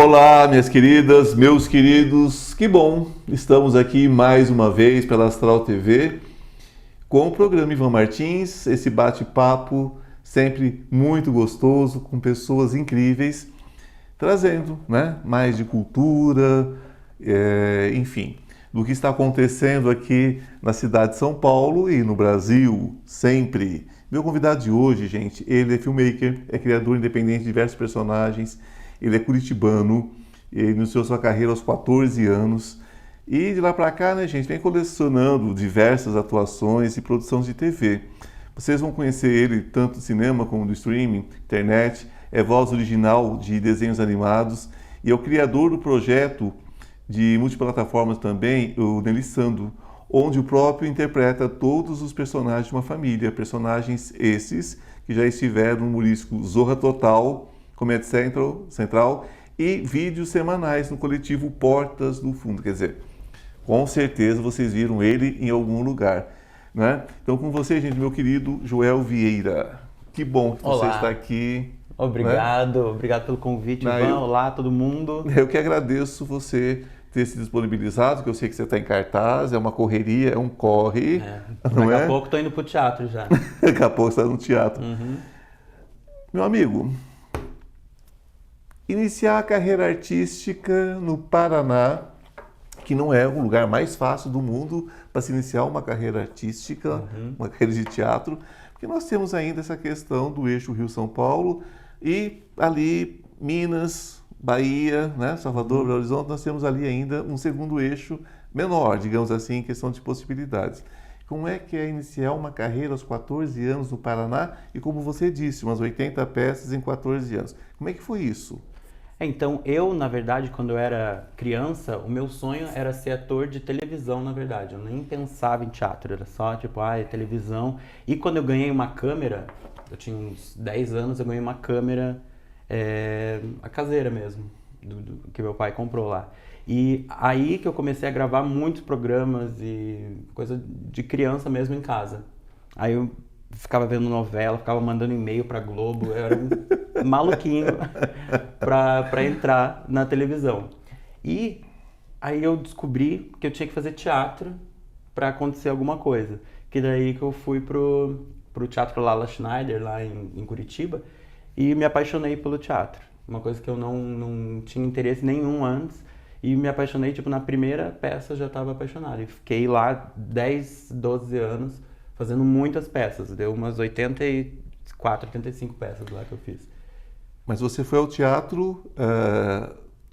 Olá, minhas queridas, meus queridos, que bom! Estamos aqui mais uma vez pela Astral TV com o programa Ivan Martins, esse bate-papo sempre muito gostoso, com pessoas incríveis, trazendo mais de cultura, enfim, do que está acontecendo aqui na cidade de São Paulo e no Brasil, sempre. Meu convidado de hoje, gente, ele é filmmaker, é criador independente de diversos personagens, ele é curitibano, ele iniciou sua carreira aos 14 anos e de lá para cá, né, gente, vem colecionando diversas atuações e produções de TV. Vocês vão conhecer ele tanto do cinema como do streaming, internet, é voz original de desenhos animados e é o criador do projeto de multiplataformas também, o Nelissando, onde o próprio interpreta todos os personagens de uma família, personagens esses que já estiveram no humorístico Zorra Total, Comedy Central e vídeos semanais no coletivo Portas do Fundo. Quer dizer, com certeza vocês viram ele em algum lugar, né? Então, com você, gente, meu querido Joel Vieira. Que bom que você está aqui. Obrigado, obrigado pelo convite, Ivan. Olá, todo mundo. Eu que agradeço você ter se disponibilizado, que eu sei que você está em cartaz, é uma correria, é um corre. Daqui a pouco estou indo para o teatro já. Daqui a pouco você está no teatro. Uhum. Meu amigo, iniciar a carreira artística no Paraná, que não é o lugar mais fácil do mundo para se iniciar uma carreira artística, uma carreira de teatro, porque nós temos ainda essa questão do eixo Rio-São Paulo e ali Minas, Bahia, né, Salvador, Belo Horizonte, nós temos ali ainda um segundo eixo menor, digamos assim, em questão de possibilidades. Como é que é iniciar uma carreira aos 14 anos no Paraná e, como você disse, umas 80 peças em 14 anos? Como é que foi isso? Então, eu, na verdade, quando eu era criança, o meu sonho era ser ator de televisão, na verdade. Eu nem pensava em teatro, era só, tipo, televisão. E quando eu ganhei uma câmera, eu tinha uns 10 anos, eu ganhei uma câmera, a caseira mesmo, que meu pai comprou lá. E aí que eu comecei a gravar muitos programas e coisa de criança mesmo em casa. Aí eu ficava vendo novela, ficava mandando e-mail pra Globo, eu era um maluquinho pra entrar na televisão. E aí eu descobri que eu tinha que fazer teatro pra acontecer alguma coisa. Que daí que eu fui pro Teatro Lala Schneider, lá em Curitiba, e me apaixonei pelo teatro. Uma coisa que eu não tinha interesse nenhum antes, e me apaixonei, tipo, na primeira peça eu já estava apaixonado. E fiquei lá 10, 12 anos fazendo muitas peças. Deu umas 84, 85 peças lá que eu fiz. Mas você foi ao teatro,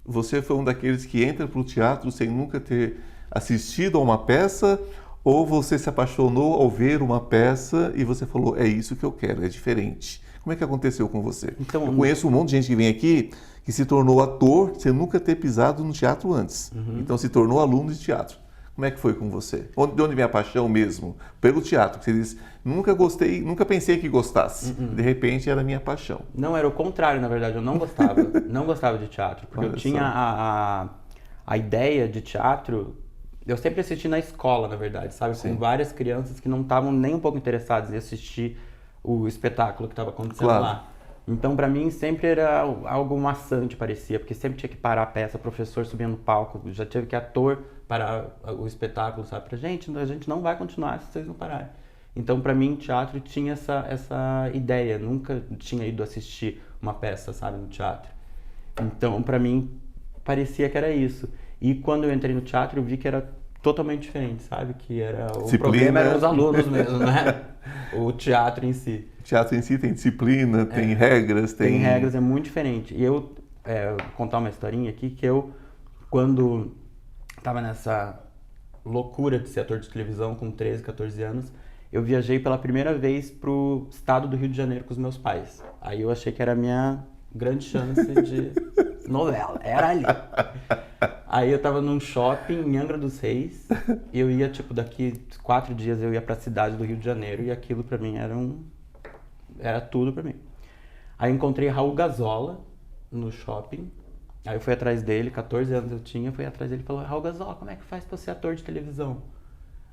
você foi um daqueles que entra para o teatro sem nunca ter assistido a uma peça, ou você se apaixonou ao ver uma peça e você falou, é isso que eu quero, é diferente. Como é que aconteceu com você? Então, eu conheço um monte de gente que vem aqui que se tornou ator sem nunca ter pisado no teatro antes. Então se tornou aluno de teatro. Como é que foi com você? De onde vem a paixão mesmo? Pelo teatro. Você diz, nunca gostei, nunca pensei que gostasse. De repente era a minha paixão. Não, era o contrário, na verdade. Eu não gostava. Não gostava de teatro. Porque eu tinha a ideia de teatro. Eu sempre assisti na escola, na verdade, sabe? Sim. Com várias crianças que não estavam nem um pouco interessadas em assistir o espetáculo que estava acontecendo lá. Então, pra mim, sempre era algo maçante, parecia, porque sempre tinha que parar a peça, o professor subia no palco, já teve que ator parar o espetáculo, sabe? A gente não vai continuar se vocês não pararem. Então, pra mim, teatro tinha essa ideia, nunca tinha ido assistir uma peça, sabe, no teatro. Então, pra mim, parecia que era isso. E quando eu entrei no teatro, eu vi que era totalmente diferente, sabe? Que era o problema eram os alunos mesmo, né? O teatro em si. O teatro em si tem disciplina, tem regras, Tem regras, é muito diferente. E eu vou contar uma historinha aqui que eu, quando estava nessa loucura de ser ator de televisão com 13, 14 anos, eu viajei pela primeira vez pro estado do Rio de Janeiro com os meus pais. Aí eu achei que era a minha grande chance de novela, era ali. Aí eu tava num shopping em Angra dos Reis, e eu ia, tipo, daqui 4 dias eu ia pra cidade do Rio de Janeiro, e aquilo pra mim era tudo pra mim. Aí encontrei Raul Gazola no shopping, aí eu fui atrás dele, 14 anos eu tinha, fui atrás dele e falou, Raul Gazola, como é que faz pra ser ator de televisão?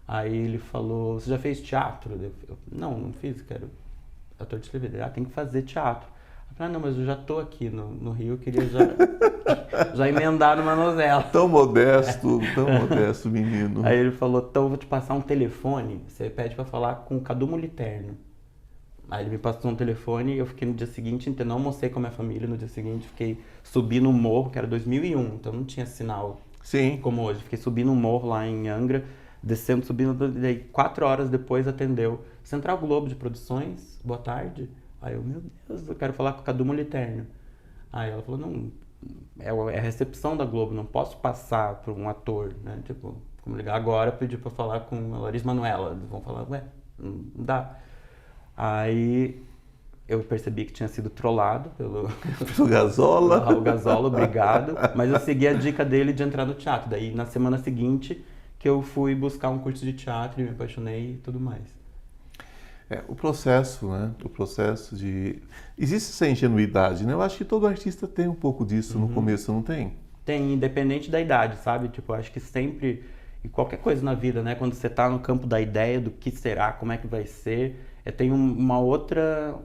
Aí ele falou, você já fez teatro? Eu, não fiz, quero ator de televisão. Tem que fazer teatro. Ah, não, mas eu já tô aqui no Rio, eu queria já emendar numa novela. Tão modesto, menino. Aí ele falou, então eu vou te passar um telefone, você pede pra falar com o Cadu Moliterno. Aí ele me passou um telefone e eu fiquei no dia seguinte, então não almocei com a minha família no dia seguinte, fiquei subindo um morro, que era 2001, então não tinha sinal Sim. como hoje. Fiquei subindo um morro lá em Angra, descendo, subindo, daí 4 horas depois atendeu Central Globo de Produções, boa tarde. Aí eu, meu Deus, eu quero falar com o Cadu Moliterno. Aí ela falou, não, é a recepção da Globo, não posso passar por um ator, né? Tipo, como ligar agora, pedir pra falar com a Larissa Manoela. Eles vão falar, ué, não dá. Aí eu percebi que tinha sido trollado pelo O Gazola. Raul Gazola, obrigado. Mas eu segui a dica dele de entrar no teatro. Daí na semana seguinte que eu fui buscar um curso de teatro e me apaixonei e tudo mais. O processo, né? O processo de... Existe essa ingenuidade, né? Eu acho que todo artista tem um pouco disso no começo, não tem? Tem, independente da idade, sabe? Tipo, eu acho que sempre, e qualquer coisa na vida, né? Quando você tá no campo da ideia, do que será, como é que vai ser, tem uma outra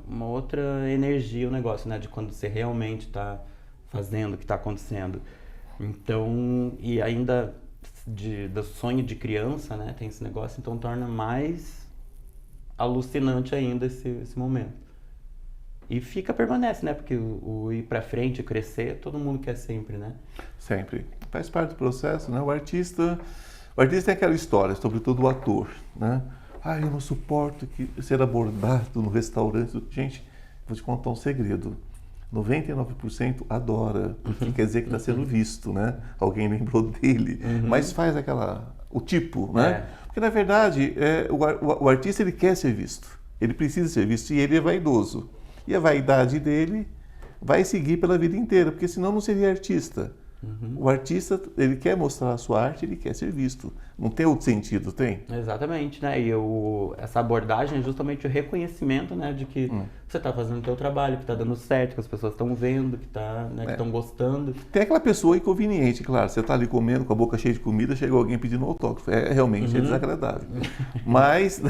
energia o negócio, né? De quando você realmente tá fazendo o que tá acontecendo. Então, e ainda do sonho de criança, né? Tem esse negócio, então torna mais alucinante ainda esse momento. E permanece, né? Porque o ir pra frente, crescer, todo mundo quer sempre, né? Sempre. Faz parte do processo, né? O artista tem aquela história, sobretudo o ator, né? Ah, eu não suporto ser abordado no restaurante. Gente, vou te contar um segredo. 99% adora, porque quer dizer que está sendo visto, né? Alguém lembrou dele. Mas faz o tipo, né? Porque, na verdade, o artista ele quer ser visto. Ele precisa ser visto e ele é vaidoso. E a vaidade dele vai seguir pela vida inteira, porque senão não seria artista. O artista, ele quer mostrar a sua arte, ele quer ser visto. Não tem outro sentido, tem? Exatamente, né? E essa abordagem é justamente o reconhecimento, né? De que você está fazendo o seu trabalho, que está dando certo, que as pessoas estão vendo, que estão gostando. Tem aquela pessoa inconveniente, claro. Você está ali comendo com a boca cheia de comida, chega alguém pedindo autógrafo. Realmente é desagradável. Mas,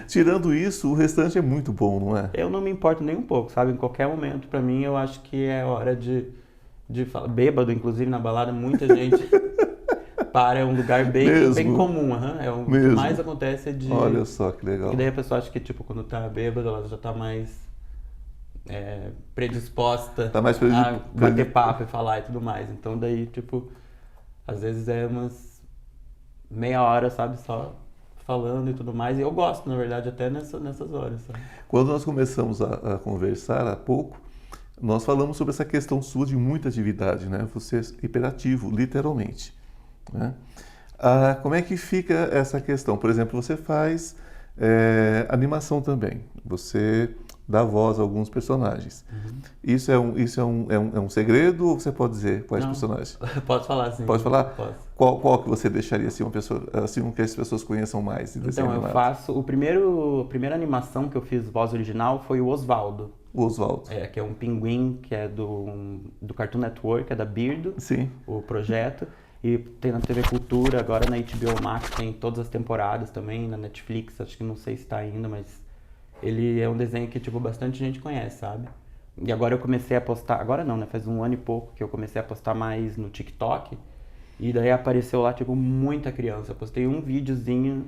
tirando isso, o restante é muito bom, não é? Eu não me importo nem um pouco, sabe? Em qualquer momento, para mim, eu acho que é hora de falar. Bêbado, inclusive, na balada, muita gente... é um lugar bem comum, o que mais acontece de... Olha só que legal. E daí a pessoa acha que, tipo, quando tá bêbada, ela já tá mais predisposta a bater papo e falar e tudo mais. Então daí, tipo, às vezes é umas meia hora, sabe, só falando e tudo mais. E eu gosto, na verdade, até nessas horas, sabe? Quando nós começamos a conversar há pouco, nós falamos sobre essa questão sua de muita atividade, né? Você é hiperativo, literalmente. Né? Como é que fica essa questão? Por exemplo, você faz animação também. Você dá voz a alguns personagens. Isso é um segredo ou você pode dizer quais personagens? Posso falar, sim. Pode falar? Posso. Qual que você deixaria assim, uma pessoa, assim que as pessoas conheçam mais? Então, eu faço... A primeira animação que eu fiz voz original foi o Osvaldo. O Osvaldo. Que é um pinguim que é do Cartoon Network, é da Birdo. Sim. O projeto. E tem na TV Cultura, agora na HBO Max tem todas as temporadas também, na Netflix, acho que não sei se tá ainda, mas ele é um desenho que, tipo, bastante gente conhece, sabe? E agora eu comecei a postar, agora não, né? Faz 1 ano e pouco que eu comecei a postar mais no TikTok, e daí apareceu lá, tipo, muita criança. Eu postei um videozinho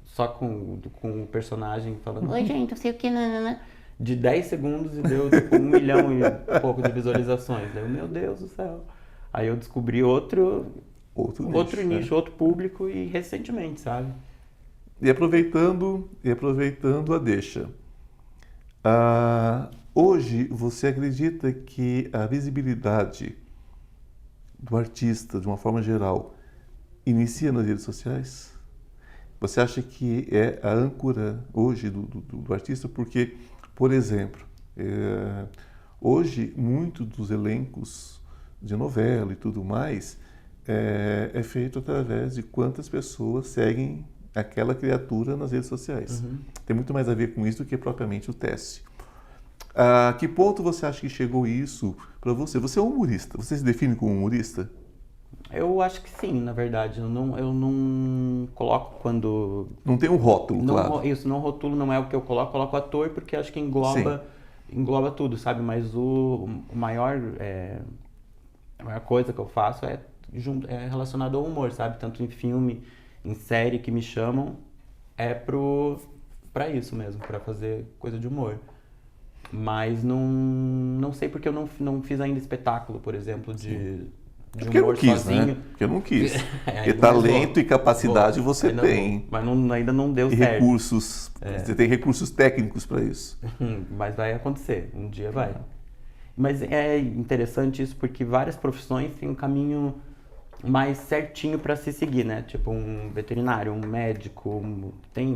só com o personagem falando, oi gente, não sei o que, nanana, de 10 segundos e deu, tipo, 1 milhão e pouco de visualizações. Daí eu, meu Deus do céu. Aí eu descobri outro nicho, outro público e recentemente, sabe? E aproveitando a deixa, hoje você acredita que a visibilidade do artista, de uma forma geral, inicia nas redes sociais? Você acha que é a âncora hoje do artista? Porque, por exemplo, hoje muitos dos elencos de novela e tudo mais é feito através de quantas pessoas seguem aquela criatura nas redes sociais. Tem muito mais a ver com isso do que propriamente o teste. A que ponto você acha que chegou isso para você? Você é um humorista, você se define como humorista? Eu acho que sim, na verdade. Eu não coloco quando... Não tem um rótulo, claro. Isso, não rotulo, não é o que eu coloco ator porque acho que engloba engloba tudo, sabe? Mas o maior, a maior coisa que eu faço é relacionado ao humor, sabe? Tanto em filme, em série que me chamam, pra isso mesmo, pra fazer coisa de humor. Mas não sei porque eu não fiz ainda espetáculo, por exemplo, de Porque eu não humor quis, sozinho. né? Porque eu não quis. Porque Ainda talento vou. e capacidade você Ainda tem. vou. Mas ainda não deu E certo. recursos. Você tem recursos técnicos para isso. Mas vai acontecer, um dia vai. Mas é interessante isso porque várias profissões têm um caminho mais certinho para se seguir, né? Tipo um veterinário, um médico,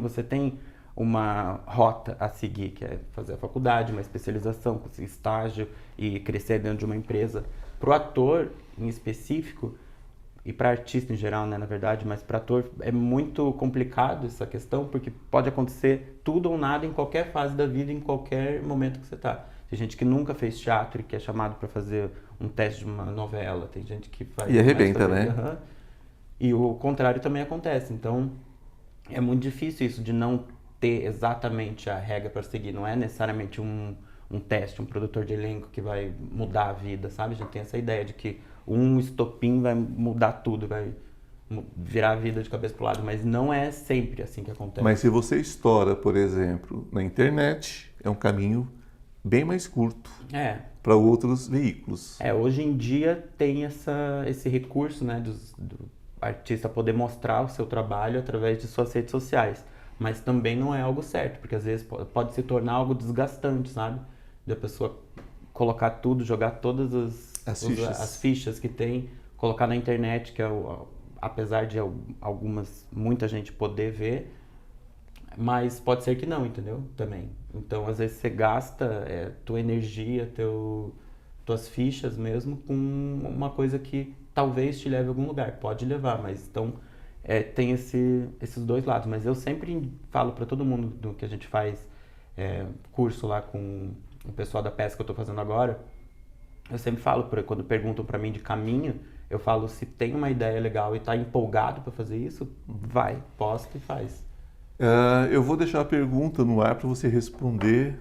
você tem uma rota a seguir, que é fazer a faculdade, uma especialização, conseguir estágio e crescer dentro de uma empresa. Pro ator, em específico, e para artista em geral, né, na verdade, mas para ator é muito complicado essa questão, porque pode acontecer tudo ou nada em qualquer fase da vida, em qualquer momento que você tá. Tem gente que nunca fez teatro e que é chamado para fazer um teste de uma novela, tem gente que faz... E arrebenta, começa a fazer, né? E o contrário também acontece, então é muito difícil isso de não ter exatamente a regra para seguir, não é necessariamente um teste, um produtor de elenco que vai mudar a vida, sabe? A gente tem essa ideia de que um estopim vai mudar tudo, vai virar a vida de cabeça pro lado, mas não é sempre assim que acontece. Mas se você estoura, por exemplo, na internet, é um caminho bem mais curto para outros veículos. Hoje em dia tem esse recurso, né, do artista poder mostrar o seu trabalho através de suas redes sociais, mas também não é algo certo, porque às vezes pode se tornar algo desgastante, sabe? Da pessoa colocar tudo, jogar todas as fichas que tem, colocar na internet, que apesar de muita gente poder ver, mas pode ser que não, entendeu? Também. Então, às vezes você gasta tua energia, tuas fichas mesmo com uma coisa que talvez te leve a algum lugar. Pode levar, mas então tem esses dois lados. Mas eu sempre falo para todo mundo do que a gente faz curso lá com o pessoal da pesca que eu estou fazendo agora. Eu sempre falo, quando perguntam para mim de caminho, eu falo, se tem uma ideia legal e está empolgado para fazer isso, vai, posta e faz. Eu vou deixar a pergunta no ar para você responder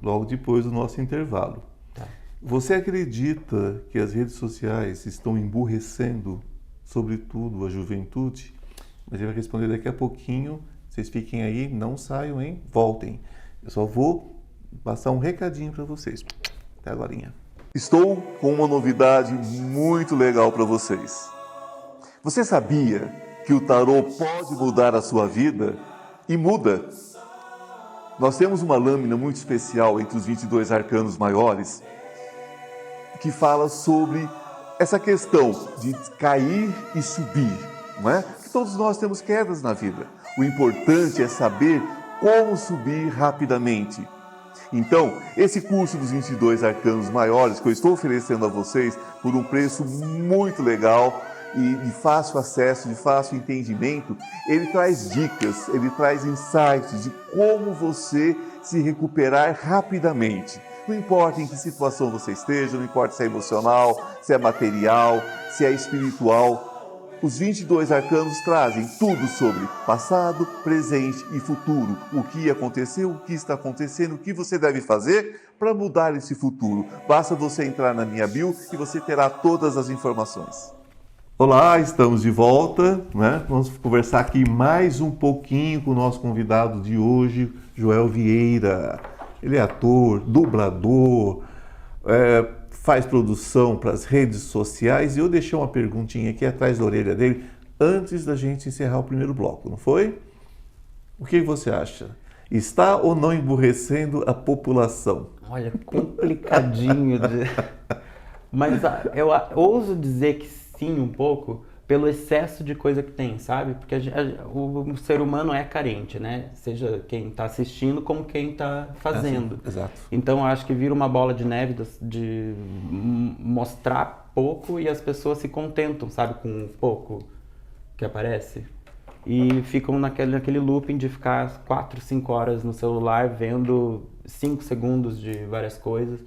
logo depois do nosso intervalo. Tá. Você acredita que as redes sociais estão emburrecendo, sobretudo, a juventude? Mas ele vai responder daqui a pouquinho. Vocês fiquem aí, não saiam, hein? Voltem. Eu só vou passar um recadinho para vocês. Até agorinha. Estou com uma novidade muito legal para vocês. Você sabia que o tarô pode mudar a sua vida? E muda. Nós temos uma lâmina muito especial entre os 22 arcanos maiores que fala sobre essa questão de cair e subir, não é? Que todos nós temos quedas na vida. O importante é saber como subir rapidamente. Então, esse curso dos 22 arcanos maiores que eu estou oferecendo a vocês por um preço muito legal e de fácil acesso, de fácil entendimento, ele traz dicas, ele traz insights de como você se recuperar rapidamente. Não importa em que situação você esteja, não importa se é emocional, se é material, se é espiritual, os 22 arcanos trazem tudo sobre passado, presente e futuro. O que aconteceu, o que está acontecendo, o que você deve fazer para mudar esse futuro. Basta você entrar na minha bio e você terá todas as informações. Olá, estamos de volta, né? Vamos conversar aqui mais um pouquinho com o nosso convidado de hoje, Joel Vieira. Ele é ator, dublador, faz produção para as redes sociais e eu deixei uma perguntinha aqui atrás da orelha dele antes da gente encerrar o primeiro bloco, não foi? O que você acha? Está ou não emburrecendo a população? Olha, complicadinho. Mas eu ouso dizer que sim, um pouco, pelo excesso de coisa que tem, sabe? Porque o ser humano é carente, né? Seja quem está assistindo como quem está fazendo. Exato. Então eu acho que vira uma bola de neve de mostrar pouco e as pessoas se contentam, sabe? Com o pouco que aparece. E ficam naquele looping de ficar 4, 5 horas no celular vendo 5 segundos de várias coisas.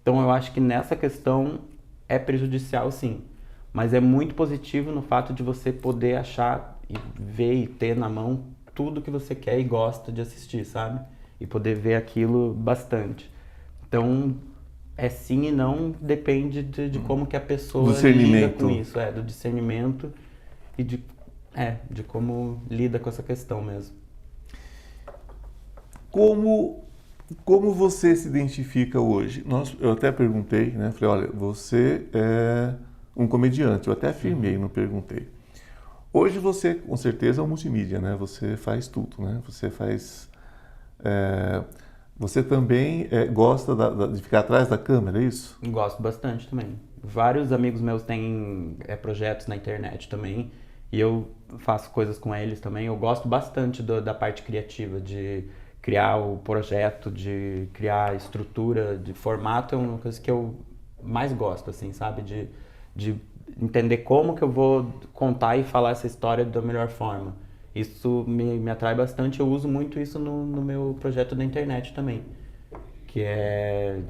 Então eu acho que nessa questão é prejudicial, sim. Mas é muito positivo no fato de você poder achar e ver e ter na mão tudo que você quer e gosta de assistir, sabe? E poder ver aquilo bastante. Então, é sim e não, depende de como que a pessoa lida Discernimento. com isso, do discernimento e de como lida com essa questão mesmo. Como você se identifica hoje? Eu até perguntei, né? Falei, olha, você é um comediante. Eu até afirmei, não perguntei. Hoje você, com certeza, é um multimídia, né? Você faz tudo, né? Você faz... você também gosta de ficar atrás da câmera, é isso? Gosto bastante também. Vários amigos meus têm projetos na internet também, e eu faço coisas com eles também. Eu gosto bastante da parte criativa, de criar o projeto, de criar estrutura, de formato, é uma coisa que eu mais gosto, assim, sabe? De entender como que eu vou contar e falar essa história da melhor forma. Isso me atrai bastante, eu uso muito isso no meu projeto da internet também, que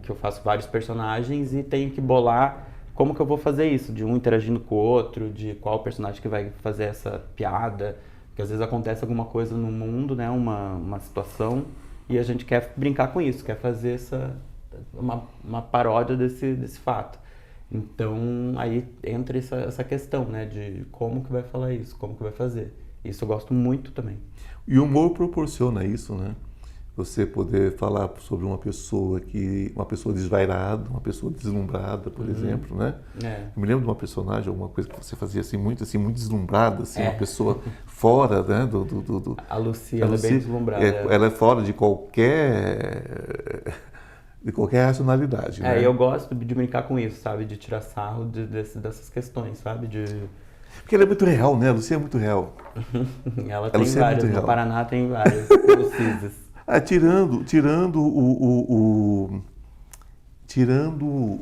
eu faço vários personagens e tenho que bolar como que eu vou fazer isso, de um interagindo com o outro, de qual personagem que vai fazer essa piada, porque às vezes acontece alguma coisa no mundo, né, uma situação, e a gente quer brincar com isso, quer fazer uma paródia desse fato. Então, aí entra essa questão, né, de como que vai falar isso, como que vai fazer. Isso eu gosto muito também. E o humor proporciona isso, né? Você poder falar sobre uma pessoa desvairada, uma pessoa deslumbrada, por exemplo, né? Eu me lembro de uma personagem, alguma coisa que você fazia assim, muito deslumbrada, assim, uma pessoa fora, né? A Lucy, ela é bem deslumbrada. Ela é fora de qualquer racionalidade, né? E eu gosto de brincar com isso, sabe? De tirar sarro dessas questões, sabe? Porque ela é muito real, né? A Lucy é muito real. Ela tem várias, no Paraná tem várias Lucizes. Tirando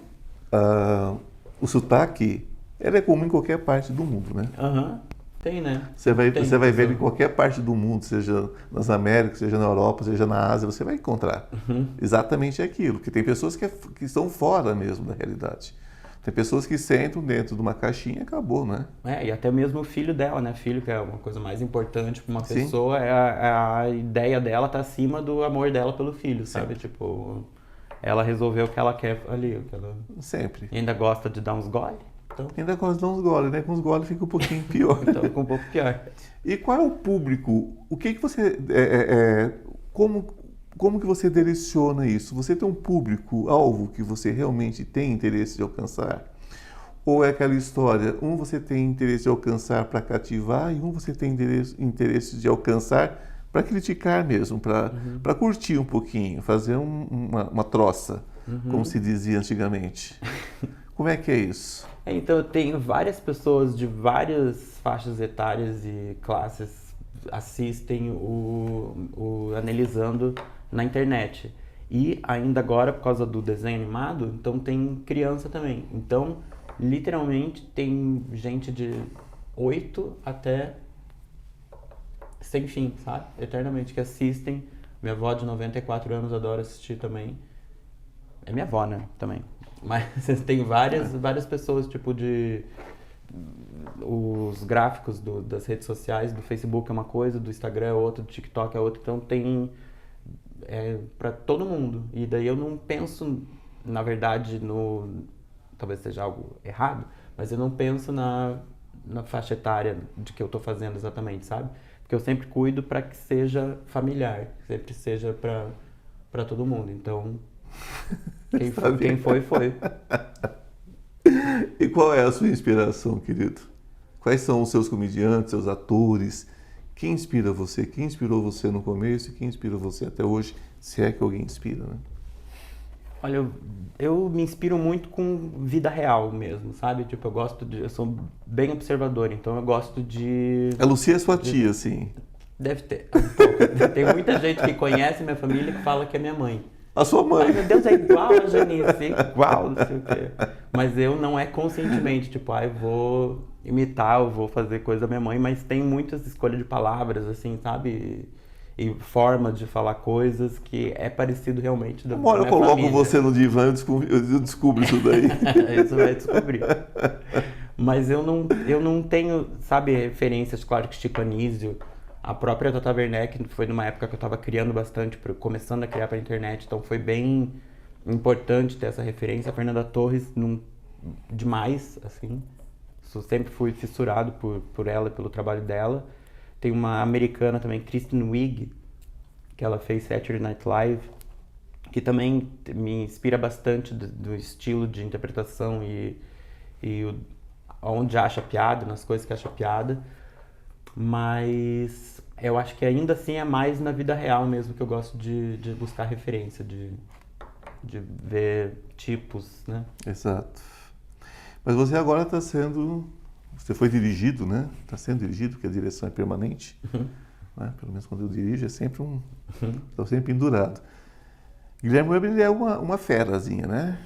o sotaque, ela é comum em qualquer parte do mundo, né? Tem, né? Você vai ver em qualquer parte do mundo, seja nas Américas, seja na Europa, seja na Ásia, você vai encontrar exatamente aquilo. Porque tem pessoas que estão fora mesmo da realidade. Tem pessoas que sentam dentro de uma caixinha e acabou, né? E até mesmo o filho dela, né? Filho, que é uma coisa mais importante para uma pessoa, a ideia dela tá acima do amor dela pelo filho, sabe? Sempre. Tipo, ela resolveu o que ela quer ali. O que ela... Sempre. E ainda gosta de dar uns gole. Então... Ainda gosta de dar uns gole, né? Com os gole fica um pouquinho pior. Então fica um pouco pior. E qual é o público? O que você... Como que você direciona isso? Você tem um público-alvo que você realmente tem interesse de alcançar? Ou é aquela história, um você tem interesse de alcançar para cativar e um você tem interesse de alcançar para criticar mesmo, para curtir um pouquinho, fazer uma troça, como se dizia antigamente. Como é que é isso? Então eu tenho várias pessoas de várias faixas etárias e classes assistem o Analisando na internet. E ainda agora, por causa do desenho animado, então tem criança também. Então, literalmente, tem gente de 8 até sem fim, sabe? Eternamente, que assistem. Minha avó de 94 anos adora assistir também. É minha avó, né? Também. Mas tem várias pessoas, tipo os gráficos das redes sociais, do Facebook é uma coisa, do Instagram é outra, do TikTok é outra. Então tem... para todo mundo. E daí eu não penso, na verdade, talvez seja algo errado, mas eu não penso na faixa etária de que eu estou fazendo exatamente, sabe? Porque eu sempre cuido para que seja familiar, sempre seja para todo mundo. Então, quem foi. E qual é a sua inspiração, querido? Quais são os seus comediantes, seus atores? Quem inspira você? Quem inspirou você no começo e quem inspira você até hoje? Se é que alguém inspira, né? Olha, eu me inspiro muito com vida real mesmo, sabe? Tipo, eu sou bem observador, então eu gosto de... A Lucia é sua tia, sim. Deve ter, um pouco. Tem muita gente que conhece minha família que fala que é minha mãe. A sua mãe. Ai, meu Deus, é igual a Janice, igual, não sei o quê. Mas eu não é conscientemente, tipo, eu vou imitar, eu vou fazer coisa da minha mãe, mas tem muitas escolhas de palavras, assim, sabe? E forma de falar coisas que é parecido realmente da minha família. Eu coloco você no divã e eu descubro isso daí. Isso vai descobrir. Mas eu não tenho, sabe, referências, claro que Chico Anísio, a própria Tata Werneck foi numa época que eu estava criando bastante, começando a criar para a internet, então foi bem importante ter essa referência. A Fernanda Torres, demais, assim. Sempre fui fissurado por ela, pelo trabalho dela. Tem uma americana também, Kristen Wiig, que ela fez Saturday Night Live, que também me inspira bastante do estilo de interpretação e onde acha piada, nas coisas que acha piada. Mas eu acho que ainda assim é mais na vida real mesmo que eu gosto de buscar referência, de ver tipos, né? Exato. Mas você agora está sendo... Você foi dirigido, né? Está sendo dirigido, porque a direção é permanente. Né? Pelo menos quando eu dirijo é sempre estou sempre pendurado. Guilherme Weber, ele é uma ferazinha, né?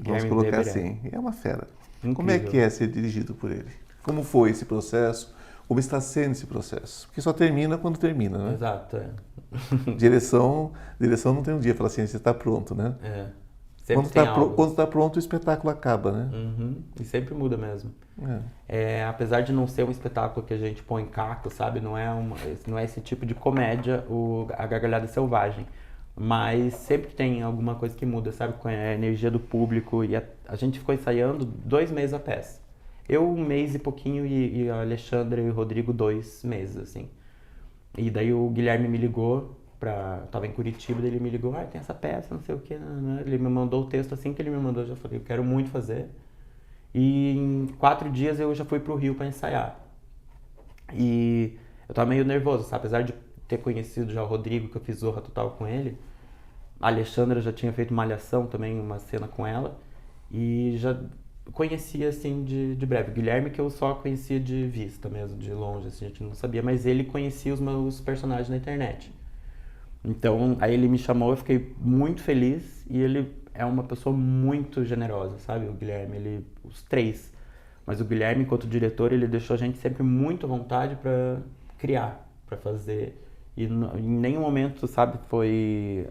Vamos colocar assim. É uma fera. Incrível. Como é que é ser dirigido por ele? Como foi esse processo? Como está sendo esse processo? Porque só termina quando termina, né? Exato, é. Direção não tem um dia, fala assim, você está pronto, né? É. Sempre tem algo. Quando está pronto, o espetáculo acaba, né? E sempre muda mesmo. É. Apesar de não ser um espetáculo que a gente põe caco, sabe? Não é esse tipo de comédia, a Gargalhada Selvagem. Mas sempre tem alguma coisa que muda, sabe? Com a energia do público. E a gente ficou ensaiando 2 meses a peça. Eu 1 mês e pouquinho e a Alexandra e o Rodrigo 2 meses, assim. E daí o Guilherme me ligou, tava em Curitiba, daí ele me ligou, tem essa peça, não sei o que, ele me mandou o texto, assim que ele me mandou, eu já falei, eu quero muito fazer. E em 4 dias eu já fui pro Rio para ensaiar. E eu tava meio nervoso, sabe? Apesar de ter conhecido já o Rodrigo, que eu fiz Zorra Total com ele, a Alexandra já tinha feito Malhação também, uma cena com ela, e já conhecia, assim, de breve. O Guilherme que eu só conhecia de vista mesmo, de longe, assim, a gente não sabia, mas ele conhecia os meus personagens na internet. Então, aí ele me chamou, eu fiquei muito feliz, e ele é uma pessoa muito generosa, sabe? O Guilherme, os 3. Mas o Guilherme, enquanto diretor, ele deixou a gente sempre muito à vontade para criar, para fazer. E em nenhum momento, sabe,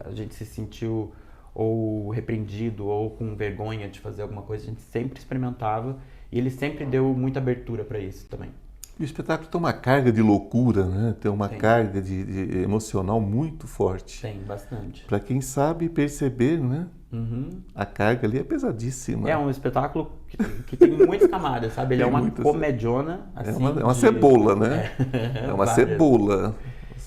a gente se sentiu ou repreendido ou com vergonha de fazer alguma coisa. A gente sempre experimentava e ele sempre deu muita abertura para isso também. E o espetáculo tem uma carga de loucura, né? Tem uma carga de emocional muito forte. Tem, bastante. Para quem sabe perceber, né? A carga ali é pesadíssima. É um espetáculo que tem muitas camadas, sabe? Ele é uma comediona. Assim, é uma cebola, né? É uma cebola.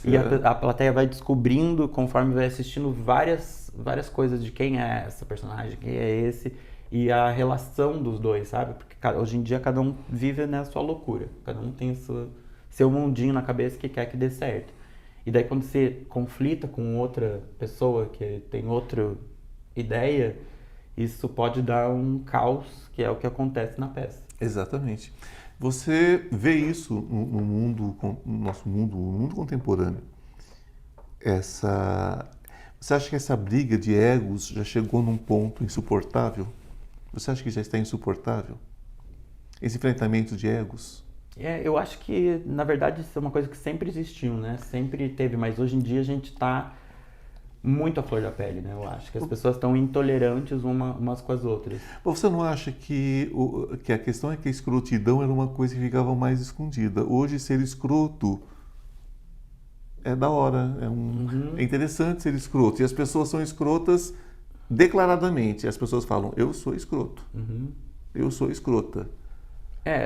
E a plateia vai descobrindo, conforme vai assistindo, várias coisas de quem é essa personagem, quem é esse, e a relação dos dois, sabe? Porque hoje em dia cada um vive na sua loucura, cada um tem seu mundinho na cabeça que quer que dê certo. E daí quando você conflita com outra pessoa que tem outra ideia, isso pode dar um caos, que é o que acontece na peça. Exatamente. Você vê isso no nosso mundo, no mundo contemporâneo. Você acha que essa briga de egos já chegou num ponto insuportável? Você acha que já está insuportável? Esse enfrentamento de egos? Eu acho que, na verdade, isso é uma coisa que sempre existiu, né? Sempre teve, mas hoje em dia a gente está muito à flor da pele, né? Eu acho que as pessoas estão intolerantes umas com as outras. Mas você não acha que a questão é que a escrotidão era uma coisa que ficava mais escondida? Hoje, ser escroto é da hora, é interessante ser escroto. E as pessoas são escrotas declaradamente. As pessoas falam, eu sou escroto, eu sou escrota.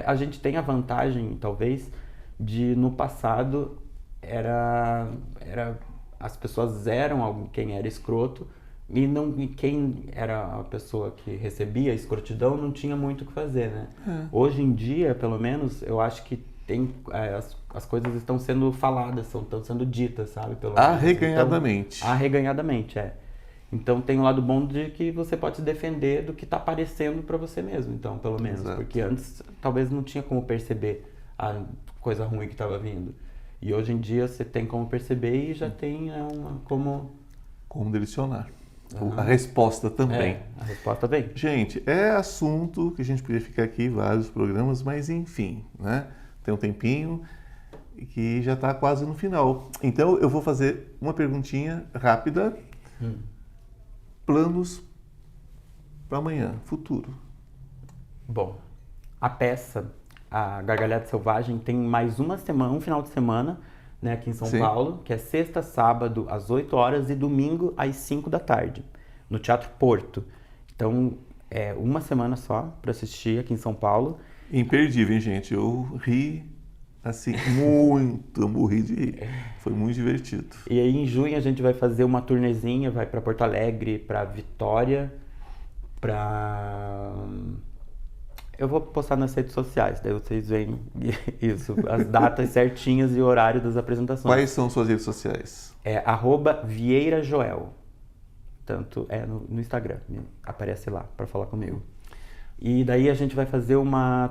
A gente tem a vantagem, talvez, de no passado as pessoas eram quem era escroto e quem era a pessoa que recebia a escrotidão não tinha muito o que fazer, né? Hoje em dia, pelo menos, eu acho que as coisas estão sendo faladas, estão sendo ditas, sabe? Arreganhadamente. Então, arreganhadamente, Então tem o lado bom de que você pode se defender do que está aparecendo para você mesmo, então, pelo menos. Exato. Porque antes talvez não tinha como perceber a coisa ruim que estava vindo. E hoje em dia você tem como perceber e já tem como direcionar. A resposta também. A resposta vem. Gente, é assunto que a gente podia ficar aqui vários programas, mas enfim, né? Tem um tempinho que já está quase no final. Então eu vou fazer uma perguntinha rápida. Planos para amanhã, futuro. Bom, a peça, a Gargalhada Selvagem, tem mais um final de semana, aqui em São Paulo, que é sexta, sábado às 8 horas e domingo às 5 da tarde. no Teatro Porto. Então, é uma semana só para assistir aqui em São Paulo. Imperdível, hein, gente? Eu ri, assim, muito, eu morri de rir. Foi muito divertido. E aí em junho a gente vai fazer uma turnezinha, vai para Porto Alegre, para Vitória, para... Eu vou postar nas redes sociais, daí vocês veem isso, as datas certinhas e o horário das apresentações. Quais são suas redes sociais? É @VieiraJoel. Tanto é no Instagram, aparece lá para falar comigo. E daí a gente vai fazer uma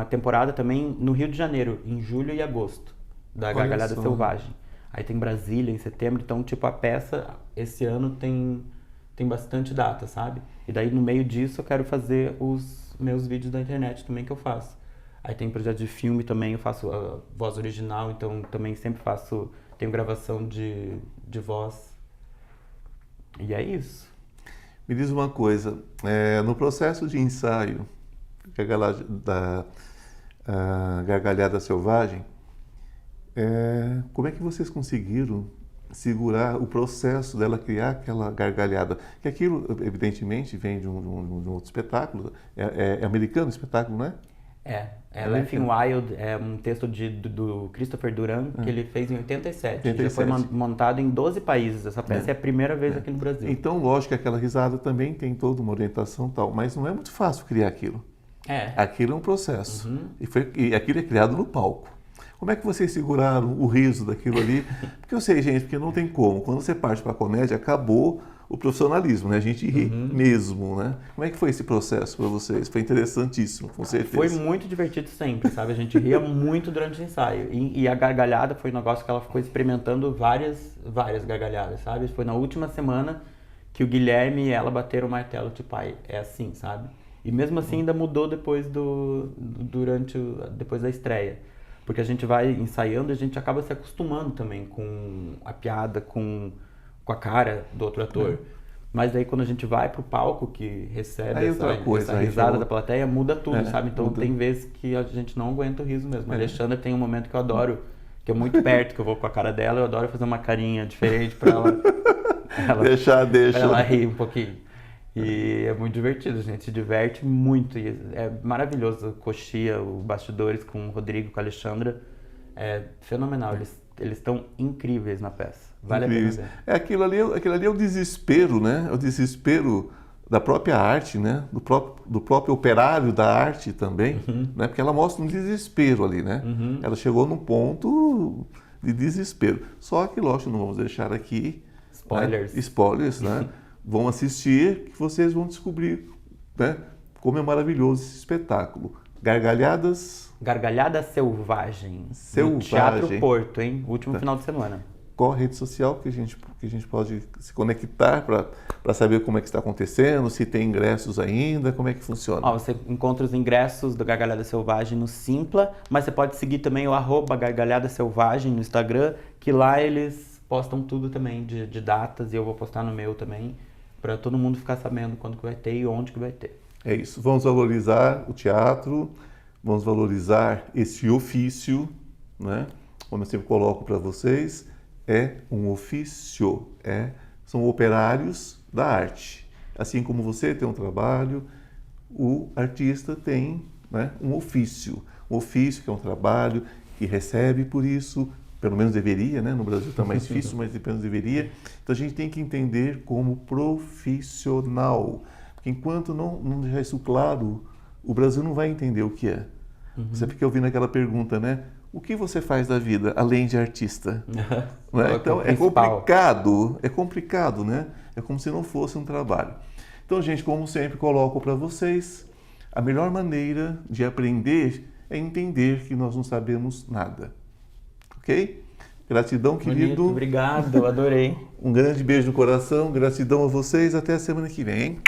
temporada também no Rio de Janeiro, em julho e agosto, da Gargalhada Selvagem. Aí tem Brasília em setembro, então tipo a peça esse ano tem bastante data, sabe? E daí no meio disso eu quero fazer os meus vídeos da internet também que eu faço. Aí tem projeto de filme também, eu faço a voz original, então também sempre tenho gravação de voz. E é isso. Me diz uma coisa, no processo de ensaio da Gargalhada Selvagem, como é que vocês conseguiram segurar o processo dela criar aquela gargalhada? Que aquilo, evidentemente, vem de um outro espetáculo, é americano o espetáculo, não é? Laughing Wild é um texto do Christopher Duran, que ele fez em 87. Já foi montado em 12 países. Essa peça é a primeira vez aqui no Brasil. Então, lógico que aquela risada também tem toda uma orientação e tal, mas não é muito fácil criar aquilo. Aquilo é um processo. Uhum. E aquilo é criado no palco. Como é que vocês seguraram o riso daquilo ali? Porque eu sei, gente, porque não tem como. Quando você parte para a comédia, acabou o profissionalismo, né? A gente ri mesmo, né? Como é que foi esse processo para vocês? Foi interessantíssimo, com certeza. Foi muito divertido sempre, sabe? A gente ria muito durante o ensaio. E a gargalhada foi um negócio que ela ficou experimentando várias gargalhadas, sabe? Foi na última semana que o Guilherme e ela bateram o martelo, tipo, é assim, sabe? E mesmo assim ainda mudou depois depois da estreia. Porque a gente vai ensaiando e a gente acaba se acostumando também com a piada, com a cara do outro ator. Mas daí quando a gente vai pro palco, que recebe essa risada da plateia, muda tudo, sabe? Então tem vezes que a gente não aguenta o riso mesmo. A Alexandra tem um momento que eu adoro, que é muito perto, que eu vou com a cara dela, eu adoro fazer uma carinha diferente pra ela deixa. Pra ela rir um pouquinho. E é muito divertido, a gente se diverte muito. E é maravilhoso. Coxia, o Bastidores com o Rodrigo, com a Alexandra. É fenomenal. Eles estão incríveis na peça. Vale incríveis. a pena ver. Aquilo ali é o desespero, né? É o desespero da própria arte, né? Do próprio operário da arte também, né? Porque ela mostra um desespero ali, né? Ela chegou num ponto de desespero. Só que, lógico, não vamos deixar aqui... Spoilers. Né? Spoilers, né? Vão assistir que vocês vão descobrir, né, como é maravilhoso esse espetáculo. Gargalhada Selvagem. No Teatro Porto, hein? Último final de semana. Qual a rede social que a gente pode se conectar para saber como é que está acontecendo, se tem ingressos ainda, como é que funciona? Você encontra os ingressos do Gargalhada Selvagem no Simpla, mas você pode seguir também o @Gargalhada Selvagem no Instagram, que lá eles postam tudo também de datas, e eu vou postar no meu também, para todo mundo ficar sabendo quando que vai ter e onde que vai ter. É isso, vamos valorizar o teatro, vamos valorizar esse ofício, né? Como eu sempre coloco para vocês, é um ofício, são operários da arte. Assim como você tem um trabalho, o artista tem, né, um ofício que é um trabalho, que recebe por isso, pelo menos deveria, né? No Brasil está mais difícil, mas pelo menos deveria. Então a gente tem que entender como profissional, porque enquanto não deixar isso claro, o Brasil não vai entender o que é. Você fica ouvindo aquela pergunta, né? O que você faz da vida além de artista? Né? Então é complicado, né? É como se não fosse um trabalho. Então, gente, como sempre coloco para vocês, a melhor maneira de aprender é entender que nós não sabemos nada. Ok? Gratidão, querido. Bonito, obrigado, adorei. Um grande beijo no coração, gratidão a vocês, até a semana que vem, hein?